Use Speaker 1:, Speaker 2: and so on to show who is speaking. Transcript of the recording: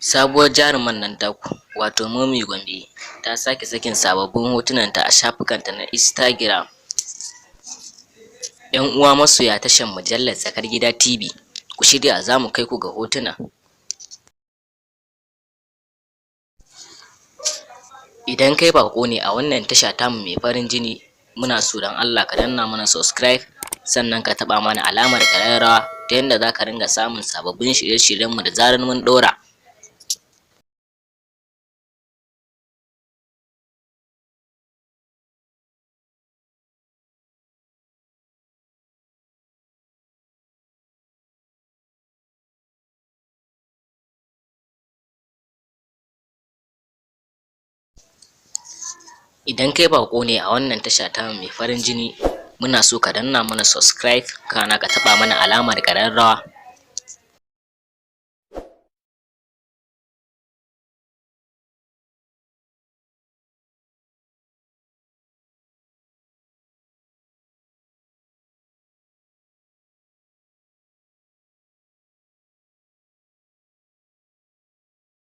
Speaker 1: Sabuwar jaruman nan taku wato Momi Gombe ta sake sakin sababbin hotunanta a shafukanta na Instagram. 'Yan uwa masoya tashar mujallar Tsakar Gida TV, ku shirya za mu kai ku ga hotuna. Idan kai baƙo ne a wannan tasha tamu mai farin jini, muna so don Allah ka danna mana subscribe, sannan ka taɓa mana alamar ƙararrawa ta yadda za ka ringa samun sababbin shirye-shiryenmu da zarar mun ɗora. Idan kai baƙo ne a wannan tasha tamu mai farin jini, muna so ka danna mana subscribe, kana ka taɓa mana alamar ƙararrawa